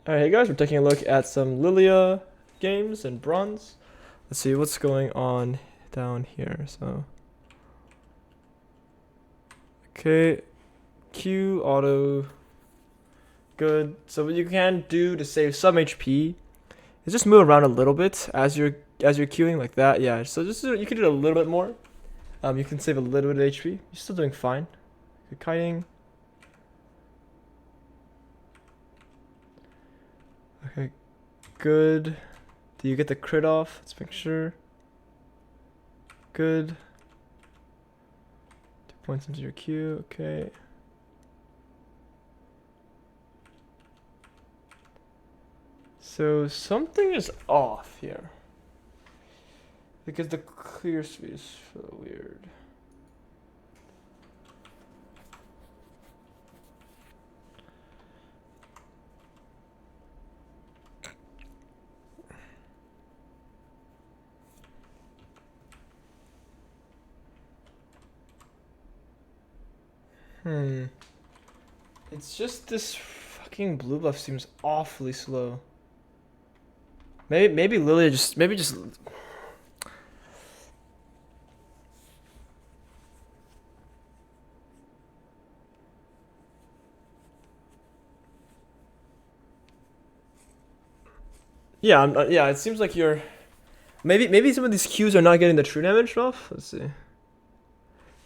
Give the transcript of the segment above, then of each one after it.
Alright, hey guys, we're taking a look at some Lilia games in bronze. Let's see what's going on down here. So, okay, Q auto, good. So what you can do to save some HP is just move around a little bit as you're queuing like that. Yeah, so just you can do it a little bit more. You can save a little bit of HP. You're still doing fine. Good kiting. Okay, good. Do you get the crit off? Let's make sure. Good. 2 points into your queue. Okay. So something is off here. Because the clear speed is so weird. It's just this fucking blue buff seems awfully slow. Maybe Lilia just yeah, yeah, it seems like you're maybe some of these Qs are not getting the true damage off. Let's see.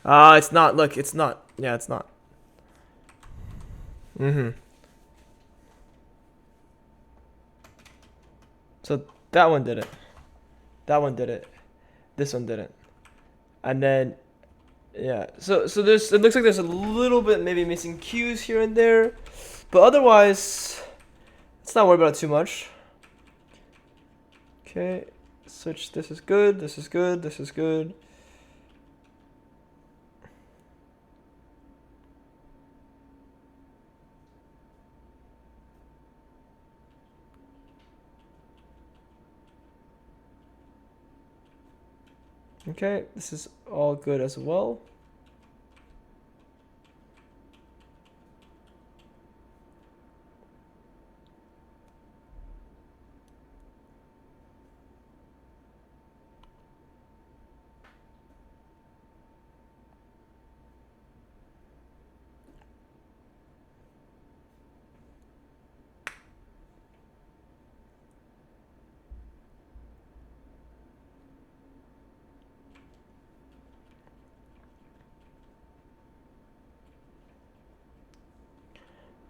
It's not. Look, it's not. Yeah, it's not. So that one did it. That one did it. This one didn't. And then yeah. So there's it looks like there's a little bit maybe missing Qs here and there. But otherwise let's not worry about it too much. Okay. Switch, this is good, this is good, this is good. Okay, this is all good as well.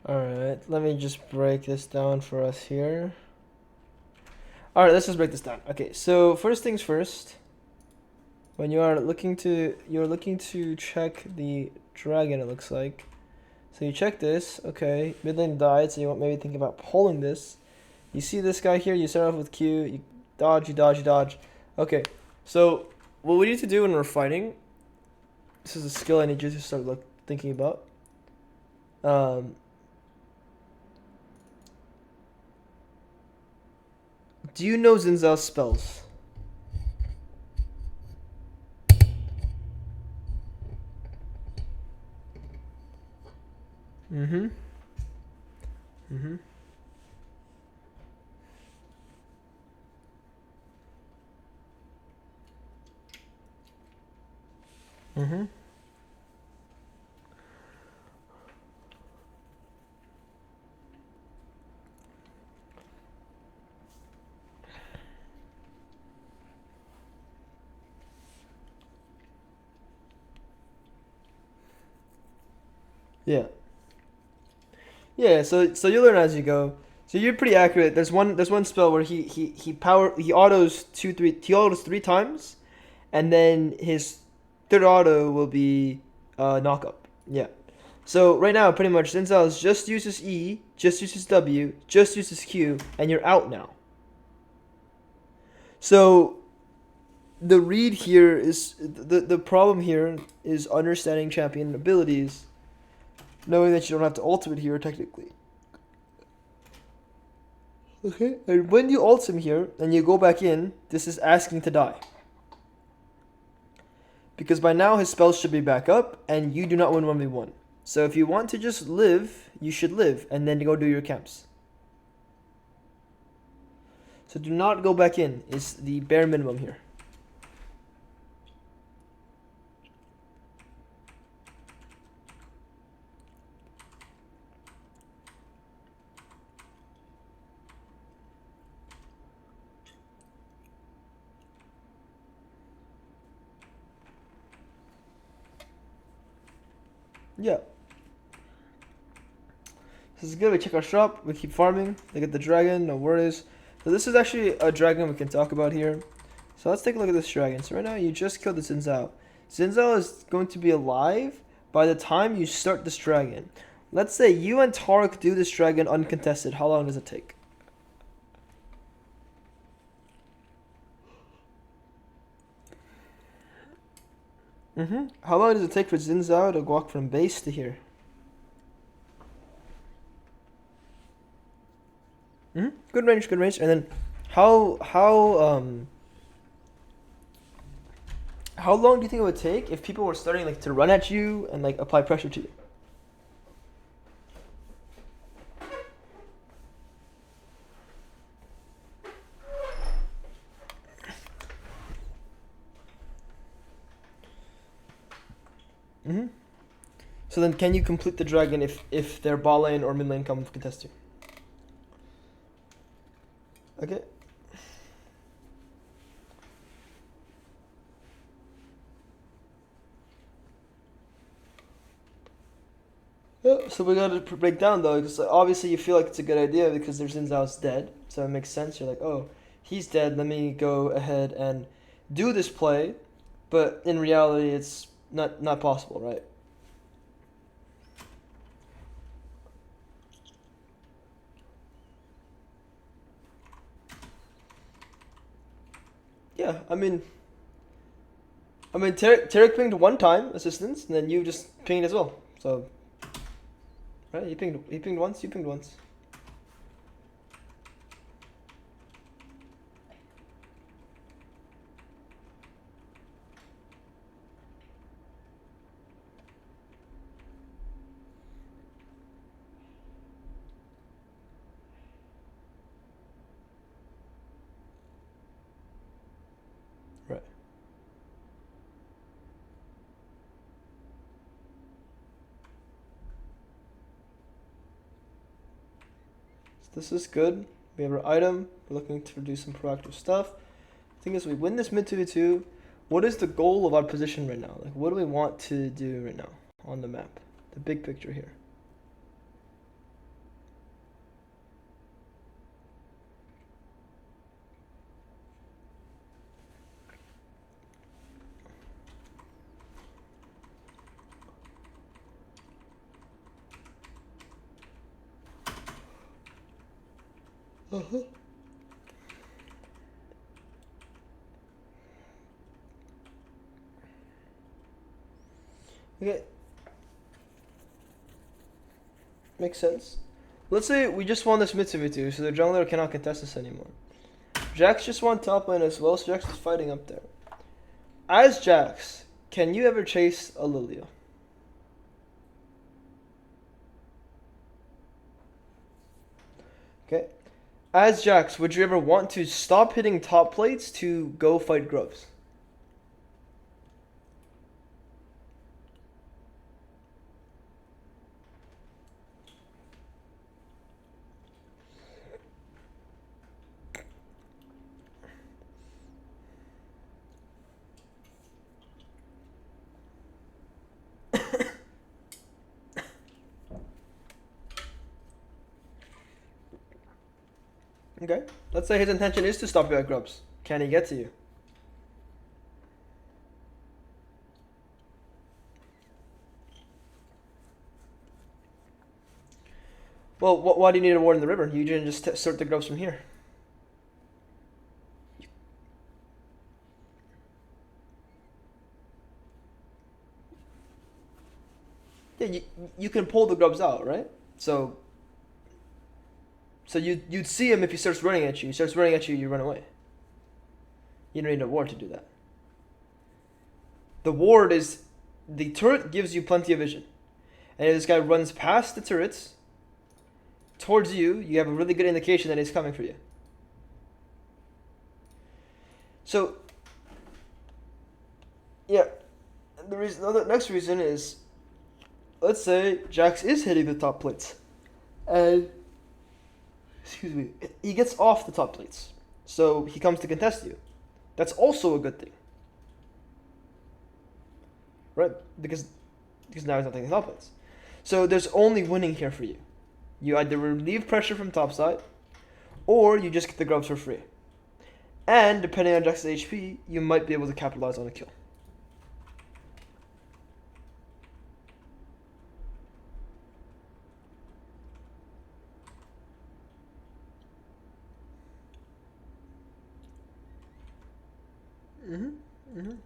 Alright, let me just break this down for us here. Alright, let's just break this down. Okay, so first things first. When you're looking to check the dragon, it looks like. So you check this, okay, mid lane died, so you want maybe think about pulling this. You see this guy here, you start off with Q, you dodge, you dodge, you dodge. Okay, so what we need to do when we're fighting, this is a skill I need you to start thinking about. Do you know Xin Zhao's spells? Mm-hmm. Mm-hmm. Mm-hmm. Yeah. Yeah, so you learn as you go. So you're pretty accurate. There's one spell where he autos he autos 3 times, and then his third auto will be knock up. Yeah. So right now pretty much Zinzal's just uses E, just uses W, just uses Q, and you're out now. So the read here is the problem here is understanding champion abilities, knowing that you don't have to ultimate here technically. Okay, and when you ult him here and you go back in, this is asking to die. Because by now his spells should be back up and you do not win 1v1. So if you want to just live, you should live and then go do your camps. So do not go back in is the bare minimum here. Yeah. This is good. We check our shop. We keep farming. They get the dragon. No worries. So this is actually a dragon we can talk about here. So let's take a look at this dragon. So right now you just killed the Zinzao. Zinzao is going to be alive by the time you start this dragon. Let's say you and Tarek do this dragon uncontested. How long does it take? How long does it take for Zinzao to walk from base to here? Good range, good range. And then how long do you think it would take if people were starting like to run at you and like apply pressure to you? So then can you complete the dragon if their bot lane or mid lane come contest you? Okay. Yeah, so we gotta break down though, because obviously you feel like it's a good idea because their Xin Zhao's dead, so it makes sense. You're like, oh, he's dead. Let me go ahead and do this play, but in reality, it's not possible, right? Yeah, Tarek pinged one time assistance, and then you just pinged as well. So, right? He pinged once. You pinged once. Right. So this is good. We have our item. We're looking to do some proactive stuff. The thing is, we win this mid 2v2. What is the goal of our position right now? Like, what do we want to do right now on the map? The big picture here. Okay. Makes sense. Let's say we just won this mid 2v2, so the jungler cannot contest us anymore. Jax just won top lane as well, so Jax is fighting up there. As Jax, can you ever chase a Lilia? Okay. As Jax, would you ever want to stop hitting top plates to go fight grubs? Okay. Let's say his intention is to stop you at grubs. Can he get to you? Well, why do you need a ward in the river? You didn't just sort the grubs from here. Yeah, you can pull the grubs out, right? So you'd see him if he starts running at you. He starts running at you, you run away. You don't need a ward to do that. The ward is the turret gives you plenty of vision, and if this guy runs past the turrets towards you, you have a really good indication that he's coming for you. So yeah, the next reason is, let's say Jax is hitting the top plates, and excuse me, he gets off the top plates, so he comes to contest you. That's also a good thing, right? Because now he's not taking the top plates. So there's only winning here for you. You either relieve pressure from topside, or you just get the grubs for free. And depending on Jax's HP, you might be able to capitalize on a kill.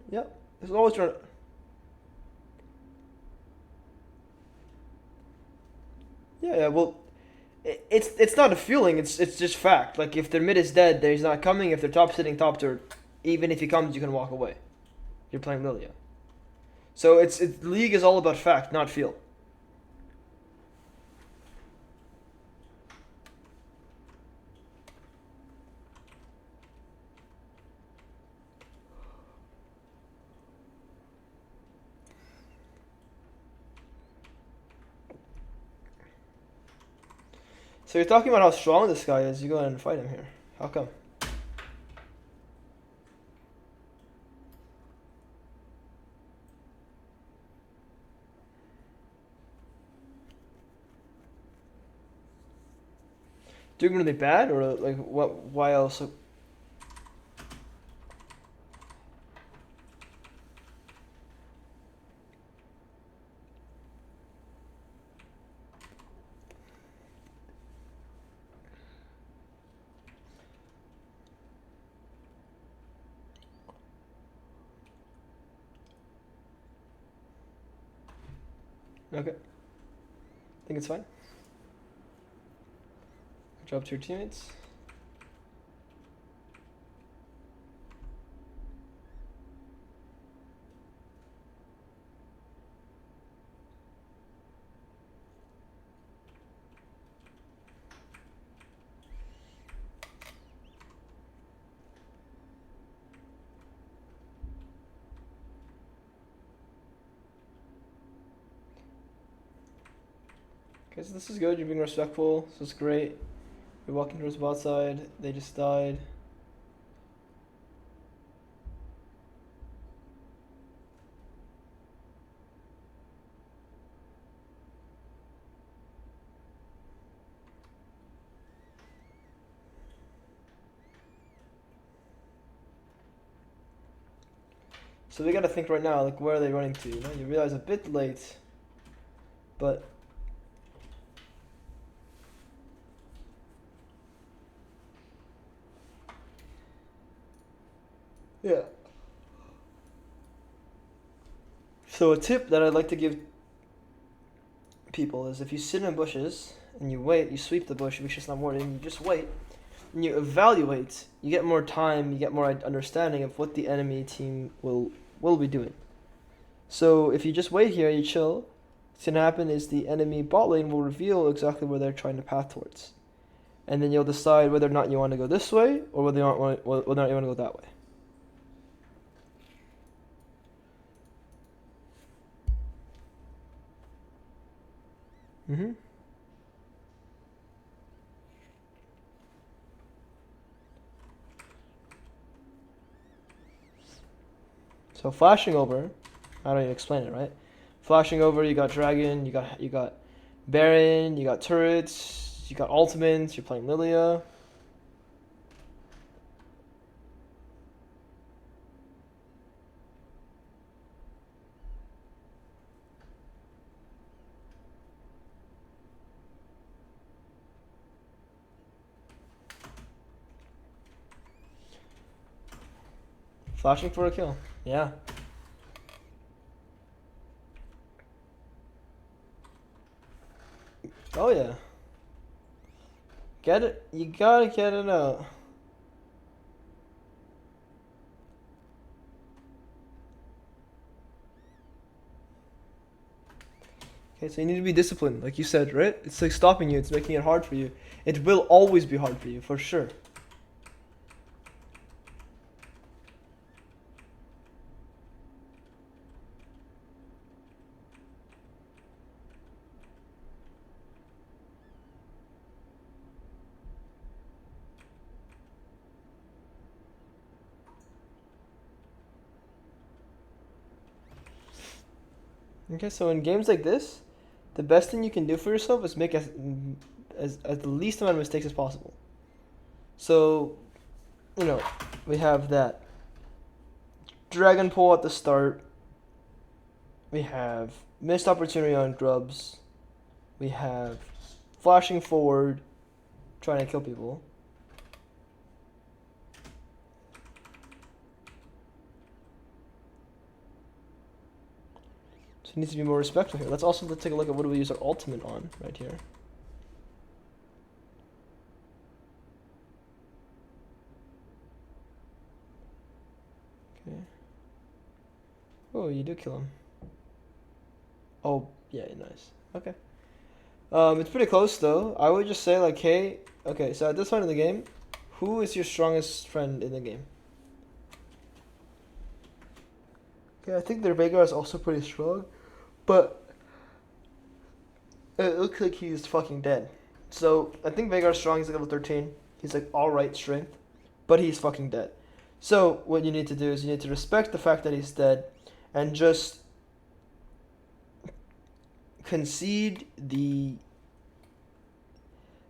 Yep. There's always trying to... Yeah, well, it's not a feeling. It's just fact. Like if their mid is dead, he's not coming. If their top sitting top turret, even if he comes, you can walk away. You're playing Lilia. So League is all about fact, not feel. So you're talking about how strong this guy is. You go ahead and fight him here. How come? Doing really bad, or like what? Why else? Okay. I think it's fine. Good job to your teammates. Okay, so this is good. You're being respectful. This is great. You're walking towards bot side. They just died. So we gotta think right now, like where are they running to? You know, you realize a bit late, but yeah. So a tip that I'd like to give people is if you sit in bushes and you wait, you sweep the bush, make sure it's not more, and you just wait, and you evaluate, you get more time, you get more understanding of what the enemy team will be doing. So if you just wait here, you chill, what's gonna happen is the enemy bot lane will reveal exactly where they're trying to path towards, and then you'll decide whether or not you want to go this way or whether or not you want to go that way. So flashing over, how do you explain it, right? Flashing over, you got dragon, you got baron, you got turrets, you got ultimates. You're playing Lilia. Flashing for a kill. Yeah. Oh yeah. Get it. You gotta get it out. Okay, so you need to be disciplined, like you said, right? It's like stopping you. It's making it hard for you. It will always be hard for you, for sure. Okay, so in games like this, the best thing you can do for yourself is make as the least amount of mistakes as possible. So, you know, we have that dragon pull at the start. We have missed opportunity on grubs. We have flashing forward, trying to kill people. So it needs to be more respectful here. Let's take a look at what do we use our ultimate on right here. Okay. Oh, you do kill him. Oh, yeah, nice. Okay. It's pretty close though. I would just say like, hey, okay, so at this point in the game, who is your strongest friend in the game? Okay, I think their Veigar is also pretty strong, but it looks like he's fucking dead. So I think Veigar's strong. He's like level 13. He's like all right strength, but he's fucking dead. So what you need to do is you need to respect the fact that he's dead, and just concede the.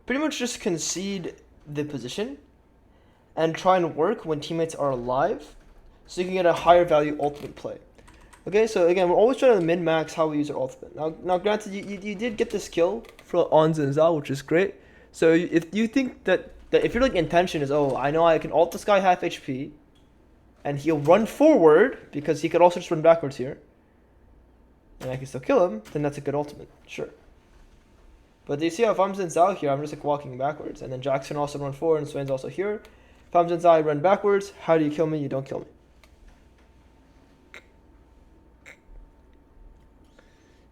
Pretty much just concede the position, and try and work when teammates are alive, so you can get a higher value ultimate play. Okay, so again, we're always trying to min-max how we use our ultimate. Now granted, you did get this kill for Ons and Zal, which is great. So if you think that if your like intention is, oh, I know I can ult this guy half HP, and he'll run forward because he could also just run backwards here, and I can still kill him, then that's a good ultimate, sure. But do you see how if I'm Zen Zal here, I'm just like walking backwards, and then Jackson also run forward, and Swain's also here. If I'm Zen Zal, I run backwards. How do you kill me? You don't kill me.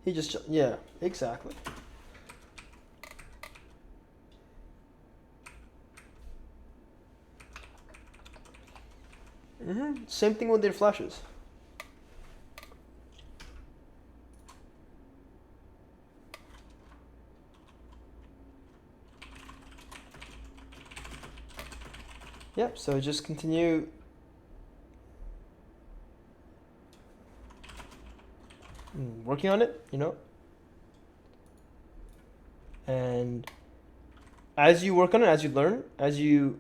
He just, yeah, exactly. Same thing with their flashes. Yep, so just continue. Working on it, you know? And as you work on it, as you learn, as you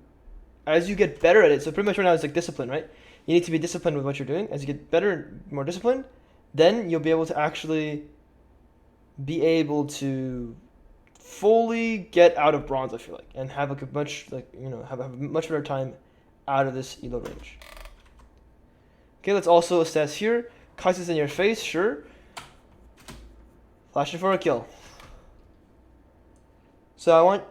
get better at it, so pretty much right now it's like discipline, right? You need to be disciplined with what you're doing. As you get better, more disciplined, then you'll be able to actually be able to fully get out of bronze, I feel like, and have like a much have a much better time out of this elo range. Okay, let's also assess here. Kai'Sa's in your face, sure. Flashing for a kill. So I want.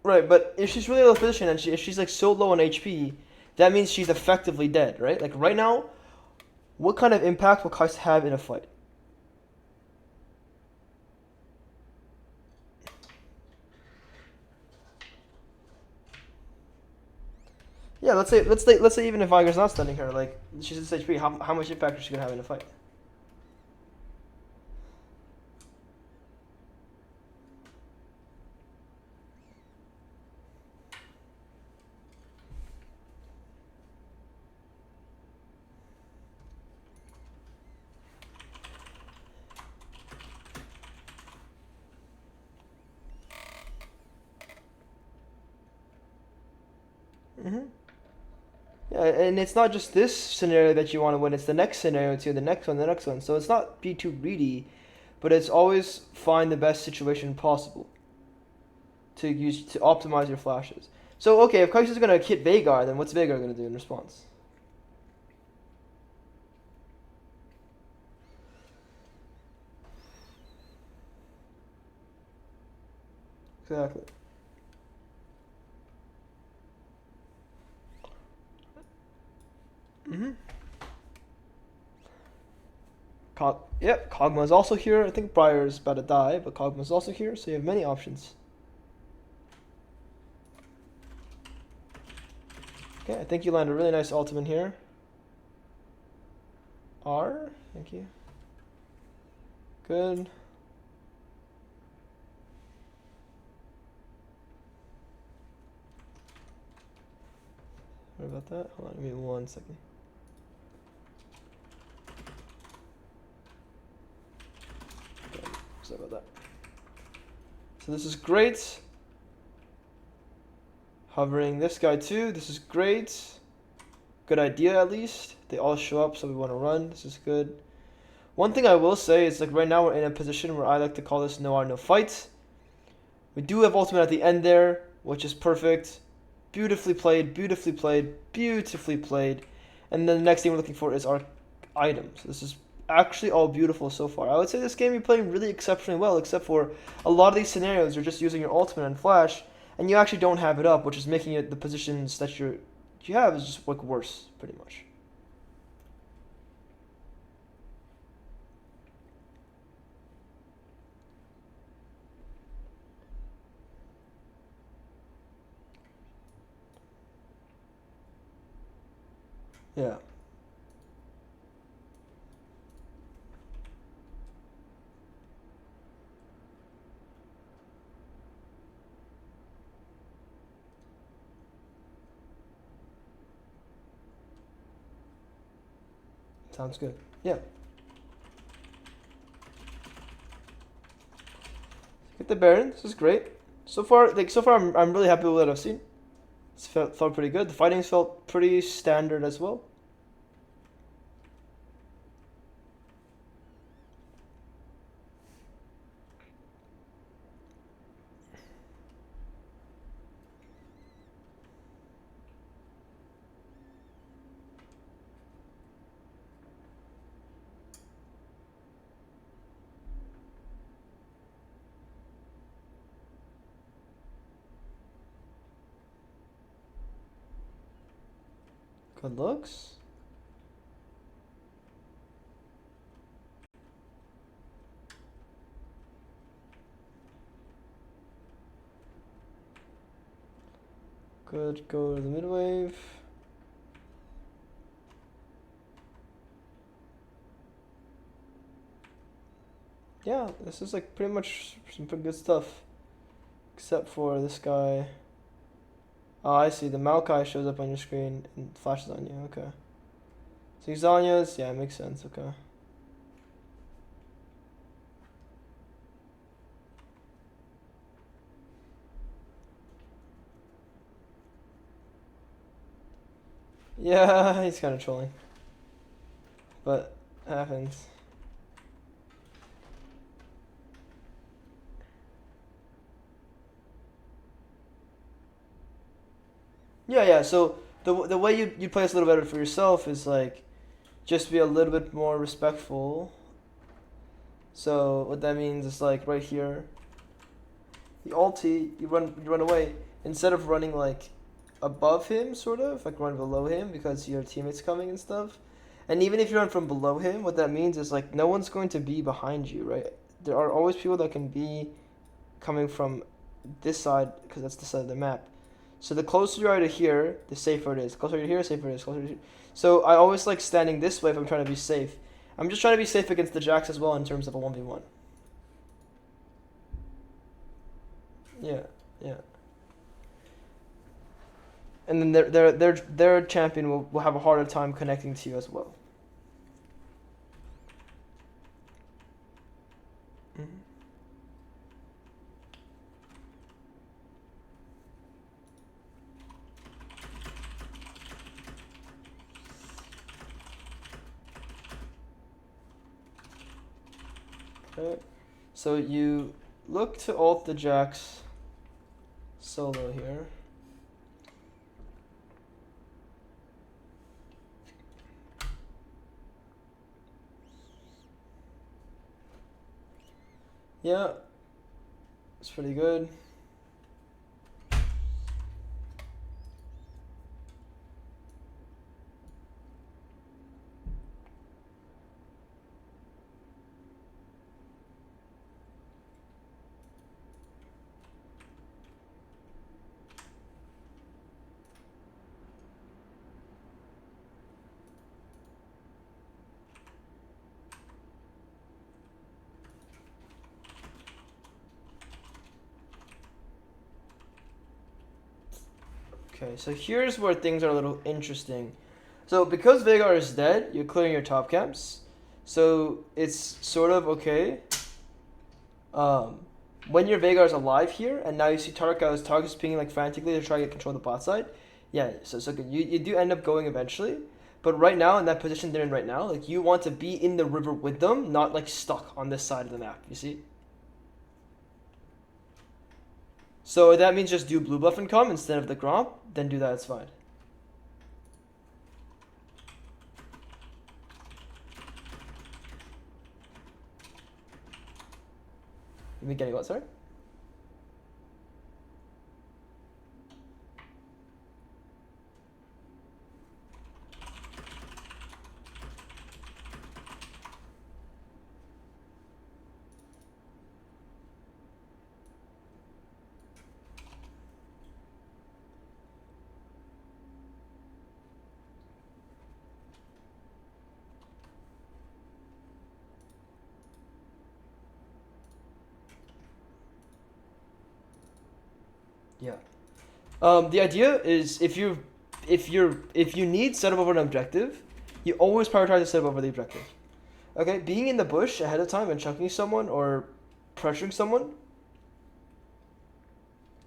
Right, but if she's really low position and if she's like so low on HP, that means she's effectively dead, right? Like right now, what kind of impact will Kai'Sa have in a fight? Yeah, let's say even if Veigar's not stunning her, like she's at HP, how much impact is she gonna have in a fight? Yeah, and it's not just this scenario that you want to win; it's the next scenario too, the next one, the next one. So it's not be too greedy, but it's always find the best situation possible to optimize your flashes. So okay, if Kai'Sa's gonna hit Veigar, then what's Veigar gonna do in response? Exactly. Yep, Kog'Maw is also here. I think Briar is about to die, but Kog'Maw is also here, so you have many options. Okay, I think you land a really nice ultimate here. R, thank you. Good. Sorry about that. Hold on, give me 1 second. Sorry about that. So this is great. Hovering this guy too. This is great. Good idea at least. They all show up, so we want to run. This is good. One thing I will say is like right now we're in a position where I like to call this no R, no fight. We do have ultimate at the end there, which is perfect. Beautifully played, beautifully played, beautifully played. And then the next thing we're looking for is our items. This is actually all beautiful so far. I would say this game you're playing really exceptionally well, except for a lot of these scenarios you're just using your ultimate and flash, and you actually don't have it up, which is making it the positions that you have is just like worse, pretty much. Yeah. Sounds good. Yeah. Get the Baron. This is great. So far, I'm really happy with what I've seen. It's felt pretty good. The fightings felt pretty standard as well. Good looks. Good, go to the mid wave. Yeah, this is like pretty much some pretty good stuff. Except for this guy. Oh, I see. The Maokai shows up on your screen and flashes on you. Okay. So Zanya's, yeah, it makes sense. Okay. Yeah, he's kind of trolling. But it happens. Yeah. So the way you play this a little better for yourself is like just be a little bit more respectful. So what that means is like right here, the ulti, you run away instead of running like above him, sort of like run below him because your teammate's coming and stuff. And even if you run from below him, what that means is like no one's going to be behind you, right? There are always people that can be coming from this side because that's the side of the map. So the closer you are to here, the safer it is. Closer to here, safer it is. Closer to here. So I always like standing this way if I'm trying to be safe. I'm just trying to be safe against the Jax as well in terms of a 1v1. Yeah. And then their champion will have a harder time connecting to you as well. Mm-hmm. Okay. So you look to ult the Jax solo here. Yeah, it's pretty good. Okay, so here's where things are a little interesting. So because Veigar is dead, you're clearing your top camps. So it's sort of okay. when your Veigar's alive here, and now you see Tark is pinging like frantically to try to get control of the bot side. Yeah, so good. You do end up going eventually, but right now in that position they're in right now, like you want to be in the river with them, not like stuck on this side of the map. You see? So that means just do blue buff and come instead of the Gromp. Then do that. It's fine. You been getting what? Sorry. Yeah. The idea is if you need setup over an objective, you always prioritize the setup over the objective. Okay, being in the bush ahead of time and chunking someone or pressuring someone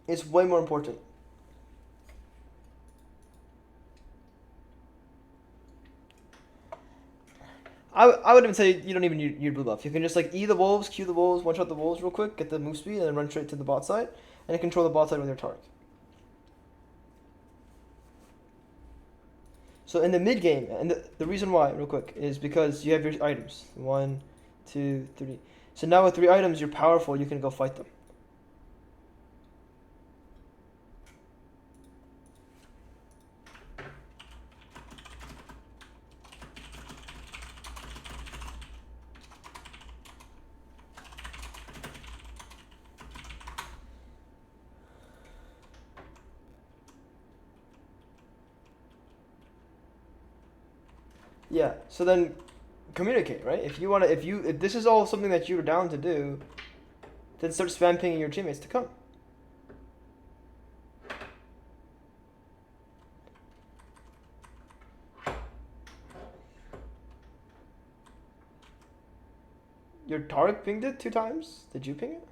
is way more important. I would even say you don't even need blue buff. You can just like E the wolves, Q the wolves, one shot the wolves real quick, get the move speed, and then run straight to the bot side, and control the bot side with your Tark. So in the mid game, and the reason why, real quick, is because you have your items. 1, 2, 3. So now with 3 items, you're powerful, you can go fight them. Yeah, so then communicate, right? If this is all something that you're down to do, then start spam pinging your teammates to come. Your Tark pinged it 2 times? Did you ping it?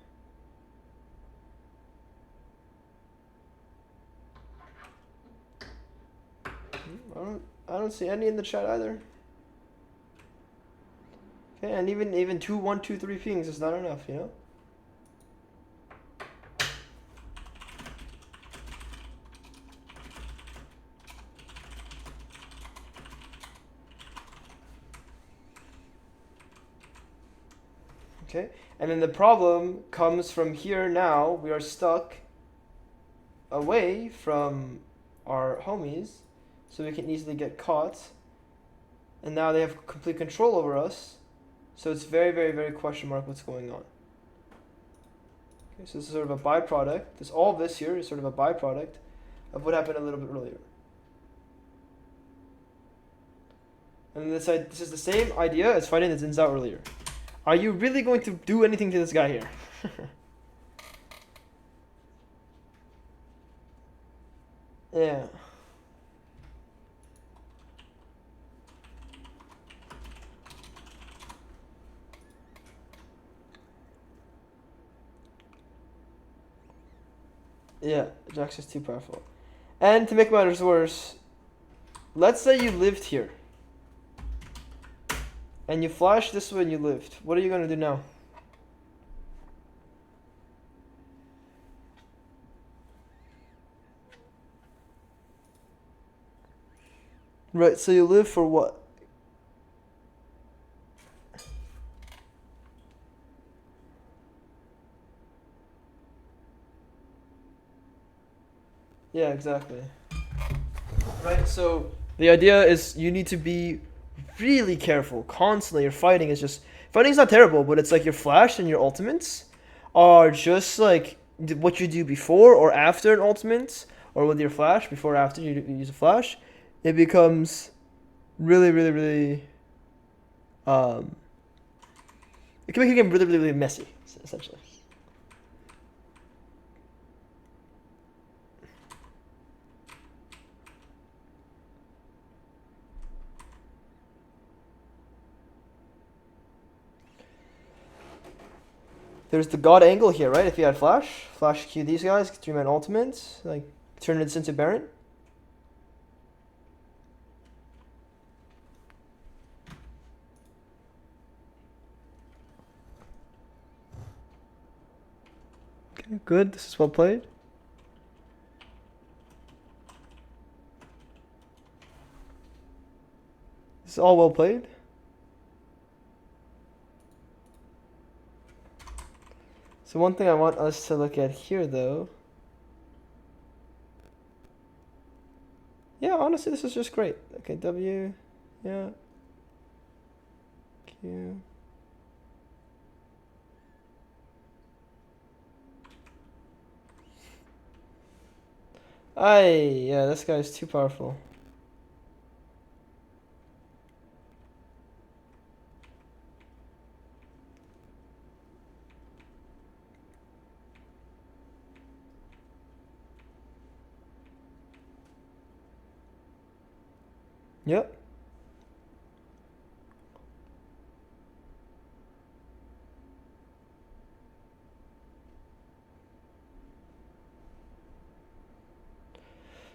I don't see any in the chat either. Okay, and even 2, 1, 2, 3 pings is not enough, you know? Okay, and then the problem comes from here now. We are stuck away from our homies, so we can easily get caught. And now they have complete control over us. So it's very, very, very question mark what's going on. Okay, so this is sort of a byproduct. All this here is sort of a byproduct of what happened a little bit earlier. And this is the same idea as fighting the Zinzao earlier. Are you really going to do anything to this guy here? Yeah. Yeah, Jax is too powerful. And to make matters worse, let's say you lived here. And you flashed this way and you lived. What are you going to do now? Right, so you live for what? Yeah, exactly. Right, so the idea is you need to be really careful constantly. Your fighting is not terrible, but it's like your flash and your ultimates are just like what you do before or after an ultimate, or with your flash before or after you use a flash. It becomes really, really, really it can make the game really, really, really messy, essentially. There's the god angle here, right? If you had flash Q these guys, 3-man ultimate, like turn this into Baron. Okay, good. This is well played. This is all well played. So one thing I want us to look at here, though. Yeah, honestly, this is just great. Okay, W, yeah, Q. Yeah, this guy's too powerful. Yep.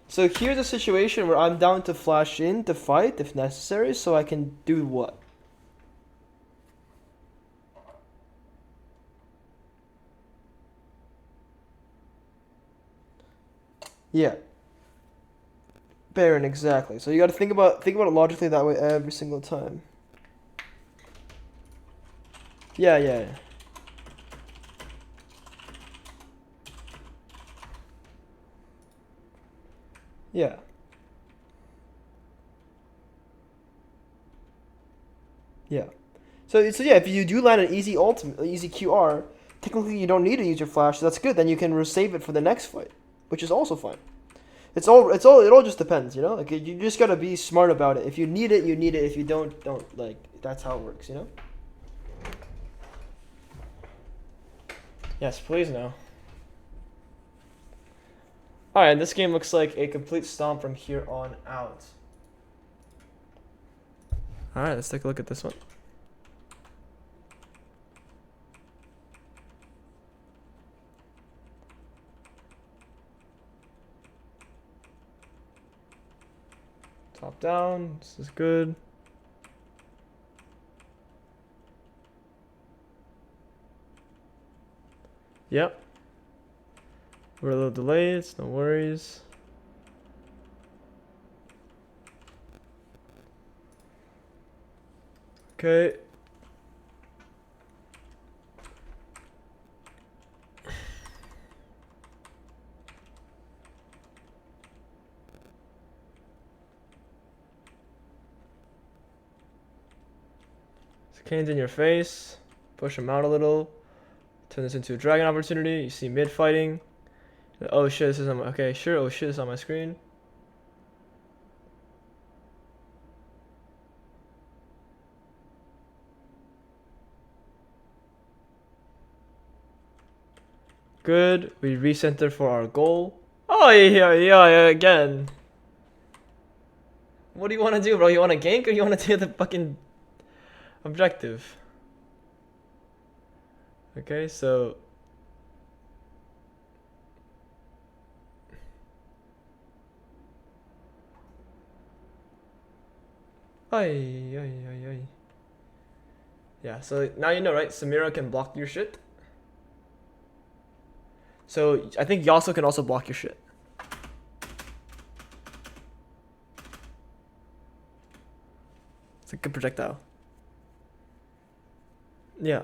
So here's a situation where I'm down to flash in to fight if necessary, so I can do what? Yeah. Baron, exactly. So you got to think about it logically that way every single time. Yeah, yeah, yeah. Yeah. Yeah. So yeah, if you do land an easy ultimate, easy QR, technically you don't need to use your flash. So that's good. Then you can save it for the next fight, which is also fine. It all just depends, you know. Like you just gotta be smart about it. If you need it, you need it. If you don't. Like that's how it works, you know. Yes, please no. Alright, this game looks like a complete stomp from here on out. Alright, let's take a look at this one. Top down, this is good. Yep. We're a little delayed, it's no worries. Okay. So Kane's in your face. Push him out a little. Turn this into a dragon opportunity. You see mid fighting. Oh shit, this is on my, okay, sure. Oh shit, it's on my screen. Good. We recenter for our goal. Oh yeah, again. What do you want to do, bro? You want to gank or you want to do the fucking objective? Okay, so ay. Yeah, so now you know, right? Samira can block your shit. So I think Yasuo can also block your shit. It's a good projectile. Yeah.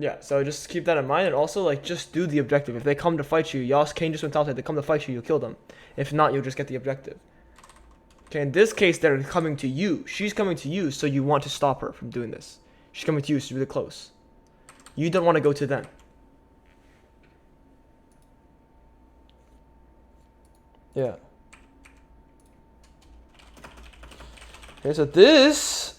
Yeah, so just keep that in mind, and also like just do the objective. If they come to fight you, Kane just went outside. They come to fight you, you'll kill them. If not, you'll just get the objective. Okay, in this case, they're coming to you. She's coming to you, so you want to stop her from doing this. She's coming to you, she's really close. You don't want to go to them. Yeah. Okay, so this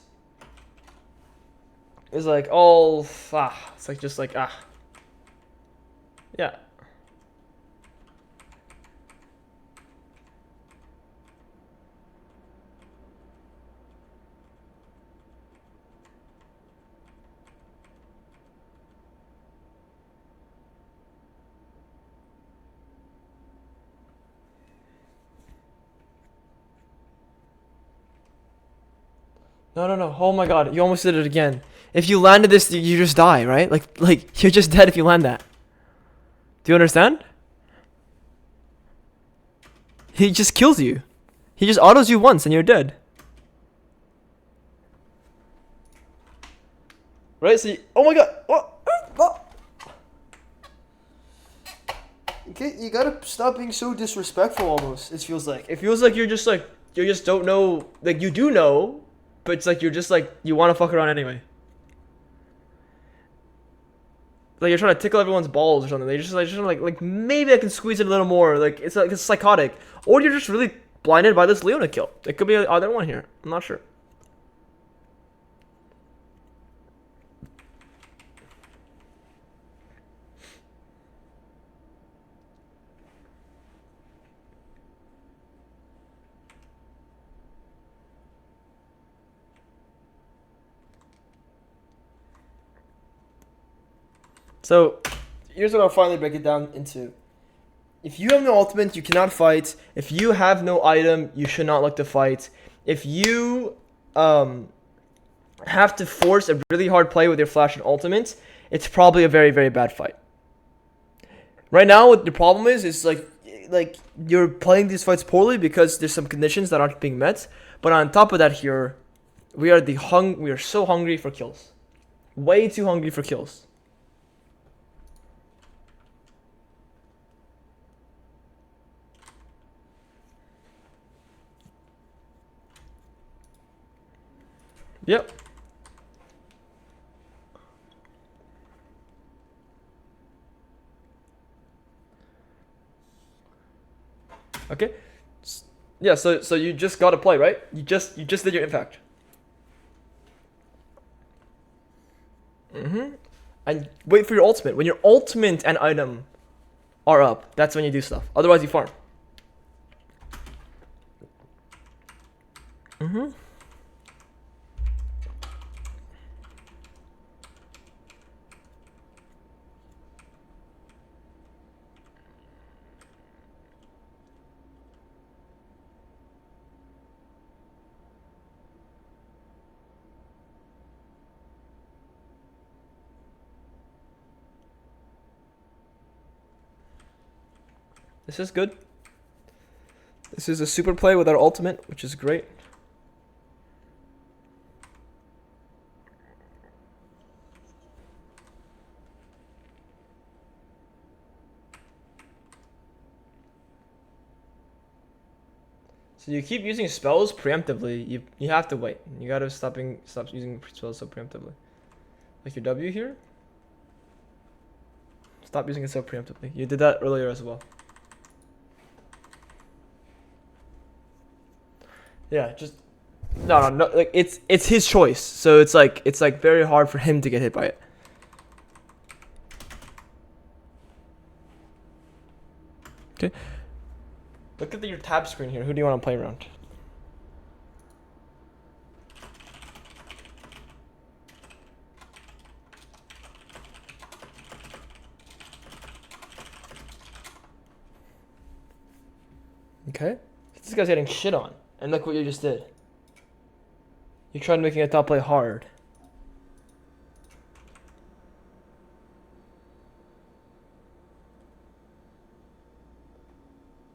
is like all it's like just like yeah. No. Oh my god, you almost did it again. If you landed this, you just die, right? Like you're just dead if you land that. Do you understand? He just kills you. He just autos you once and you're dead. Right? So, oh my god. Oh. Okay, you gotta stop being so disrespectful almost, it feels like. It feels like you just don't know, like you do know, but it's like you're just like, you want to fuck around anyway. Like you're trying to tickle everyone's balls or something. They just like maybe I can squeeze it a little more. Like it's psychotic, or you're just really blinded by this Leona kill. It could be either one here. I'm not sure. So, here's what I'll finally break it down into. If you have no ultimate, you cannot fight. If you have no item, you should not look to fight. If you have to force a really hard play with your flash and ultimate, it's probably a very, very bad fight. Right now, what the problem is like you're playing these fights poorly because there's some conditions that aren't being met. But on top of that, here we are so hungry for kills, way too hungry for kills. Yep. Okay. Yeah, so you just gotta play, right? You just did your impact. And wait for your ultimate. When your ultimate and item are up, that's when you do stuff. Otherwise you farm. This is good. This is a super play with our ultimate, which is great. So you keep using spells preemptively. You have to wait. You gotta stop using spells so preemptively. Like your W here. Stop using it so preemptively. You did that earlier as well. Yeah, just no. Like it's his choice, so it's like very hard for him to get hit by it. Okay. Look at your tab screen here. Who do you want to play around? Okay. This guy's getting shit on. And look what you just did. You tried making a top play hard.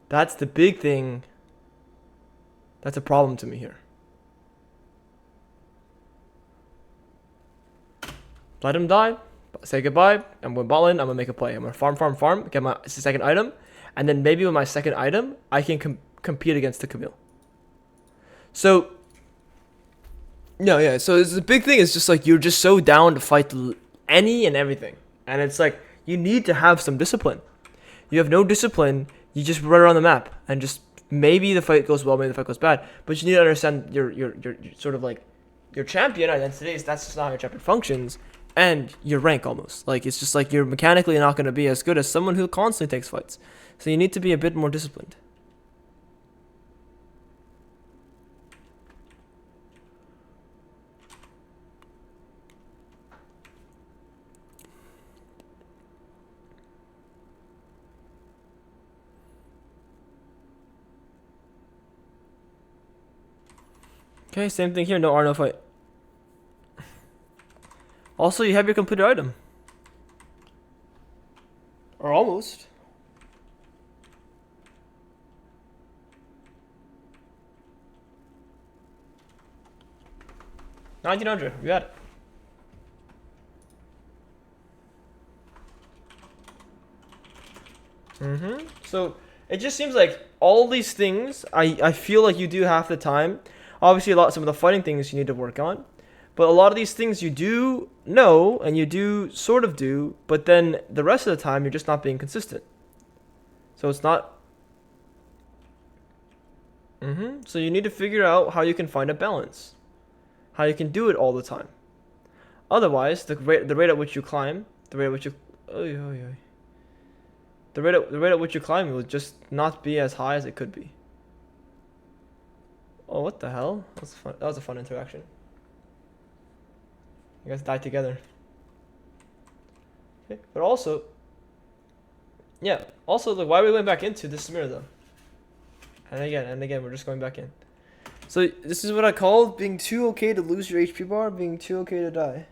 That's the big thing. That's a problem to me here. Let him die. Say goodbye. I'm going ball in. I'm going to make a play. I'm going to farm. Get my second item. And then maybe with my second item, I can compete against the Camille. So, yeah. So the big thing is just like you're just so down to fight any and everything. And it's like you need to have some discipline. You have no discipline. You just run around the map and just maybe the fight goes well, maybe the fight goes bad. But you need to understand your sort of like your champion. And then that's just not how your champion functions. And your rank almost. Like it's just like you're mechanically not going to be as good as someone who constantly takes fights. So you need to be a bit more disciplined. Okay, same thing here. No R, no fight. Also, you have your completed item. Or almost. 1900, you got it. So it just seems like all these things, I feel like you do half the time. Obviously, some of the fighting things you need to work on, but a lot of these things you do know and you do sort of do, but then the rest of the time you're just not being consistent. So it's not. So you need to figure out how you can find a balance, how you can do it all the time. Otherwise, the rate at which you climb, the rate at which you, the rate at which you climb will just not be as high as it could be. Oh, what the hell? That was fun. That was a fun interaction. You guys died together. Okay, but also, yeah. Also, like, why are we going back into this mirror though? And again, we're just going back in. So this is what I call being too okay to lose your HP bar, being too okay to die.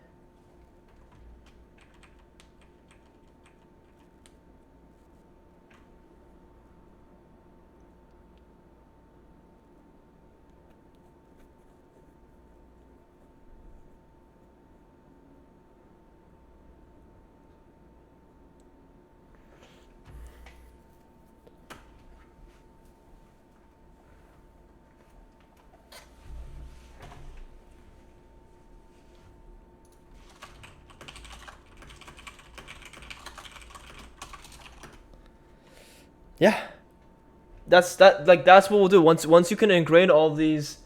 Yeah, that's what we'll do. Once you can ingrain all these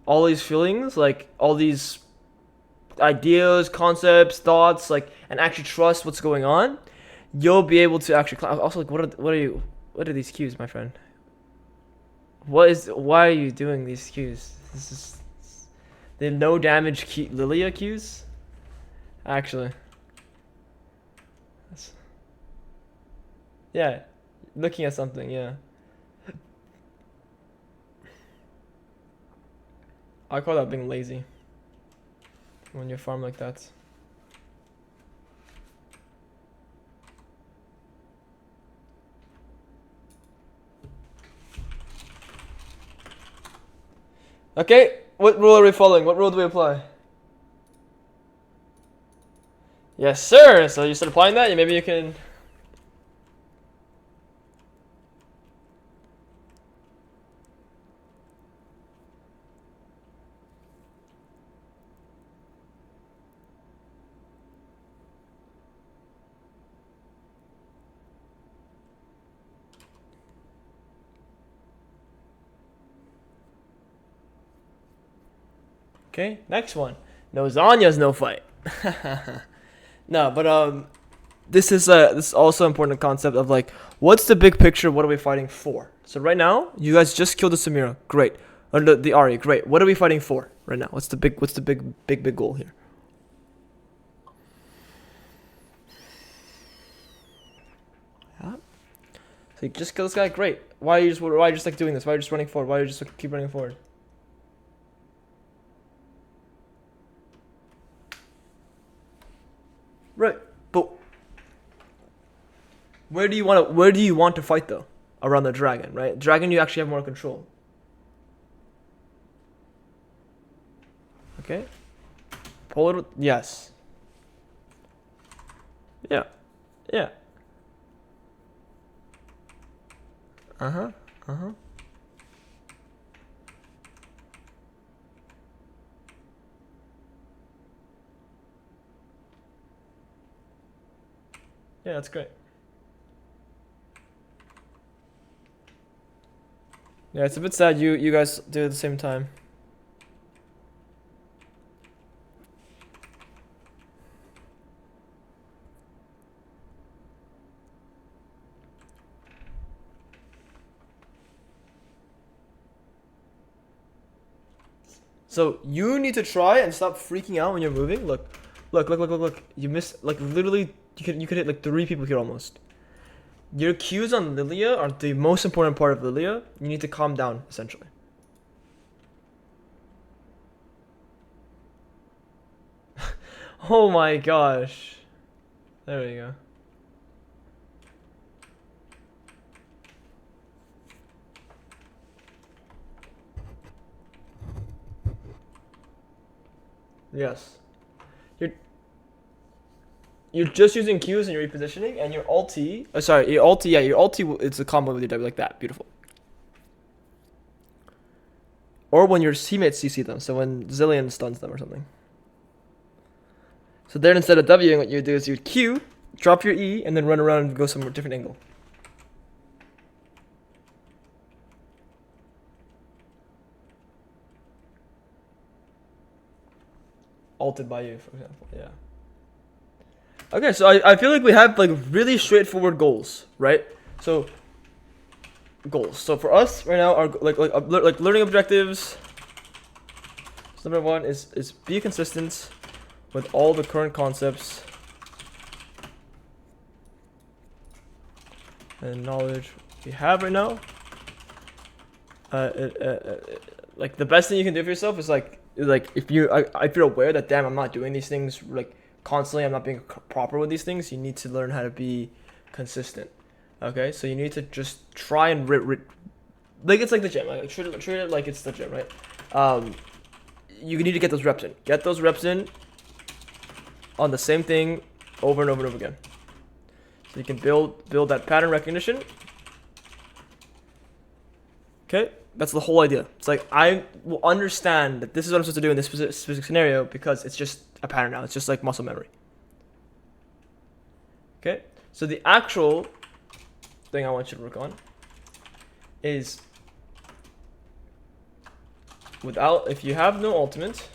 feelings, like all these ideas, concepts, thoughts, like, and actually trust what's going on, you'll be able to actually. Also, like, what are these cues, my friend? Why are you doing these cues? This is the no damage Lilia cues. Actually, yeah. Looking at something, yeah. I call that being lazy. When you farm like that. Okay, what rule are we following? What rule do we apply? Yes, sir. So you start applying that, maybe you can. Okay, next one. No Zanya's no fight. No, but this is also important concept of like, what's the big picture? What are we fighting for? So right now, you guys just killed the Samira. Great. Or the Ari. Great. What are we fighting for right now? What's the big goal here? Yeah. So you just kill this guy. Great. Why are you just like doing this? Why are you just running forward? Why are you just keep running forward? Right, but where do you want to fight though? Around the dragon, right? Dragon, you actually have more control. Okay. Pull it. Yes. Yeah. Yeah. Uh-huh. Uh-huh. Yeah, that's great. Yeah, it's a bit sad you guys do it at the same time. So you need to try and stop freaking out when you're moving. Look. You missed, like, literally you could hit like 3 people here almost. Your cues on Lilia are the most important part of Lilia. You need to calm down, essentially. Oh my gosh. There we go. Yes. You're just using Qs and you're repositioning, and your ulti. Oh, sorry, your ulti. Yeah, your ulti. It's a combo with your W like that. Beautiful. Or when your teammates CC them. So when Zillion stuns them or something. So then instead of Wing, what you do is you Q, drop your E, and then run around and go some different angle. Ulted by you, for example. Yeah. Okay, so I feel like we have like really straightforward goals, right? So goals. So for us right now, our like learning objectives. So number one is be consistent with all the current concepts and knowledge we have right now. Like the best thing you can do for yourself is like if you're aware that damn I'm not doing these things like constantly, I'm not being proper with these things, you need to learn how to be consistent. Okay, so you need to just try and like it's like the gym. Like treat it like it's the gym, right? You need to get those reps in. Get those reps in on the same thing over and over and over again. So you can build that pattern recognition. Okay, that's the whole idea. It's like I will understand that this is what I'm supposed to do in this specific scenario because it's just a pattern now. It's just like muscle memory. Okay, so the actual thing I want you to work on is if you have no ultimate,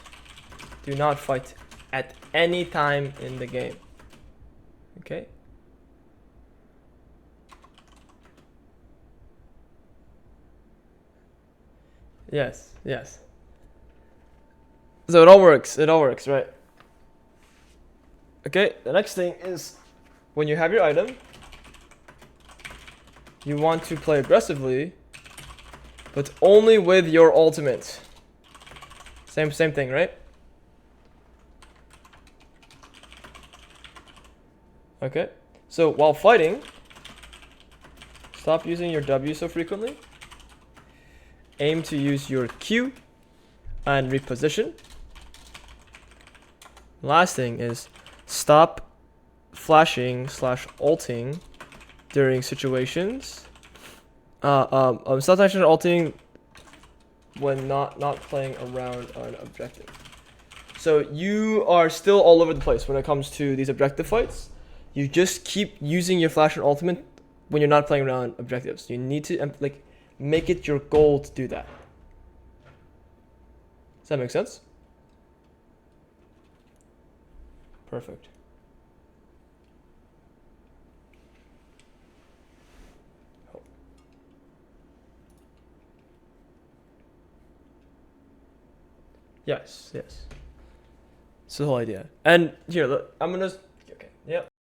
do not fight at any time in the game. Okay. Yes, yes. So it all works, right? Okay, the next thing is when you have your item, you want to play aggressively, but only with your ultimate. Same thing, right? Okay, so while fighting, stop using your W so frequently. Aim to use your Q and reposition. Last thing is stop flashing / ulting during situations. Stop flashing and ulting when not playing around an objective. So you are still all over the place when it comes to these objective fights. You just keep using your flash and ultimate when you're not playing around objectives. You need to like make it your goal to do that. Does that make sense? Perfect. Yes. It's the whole idea. And here, look, I'm gonna. Okay. Yep.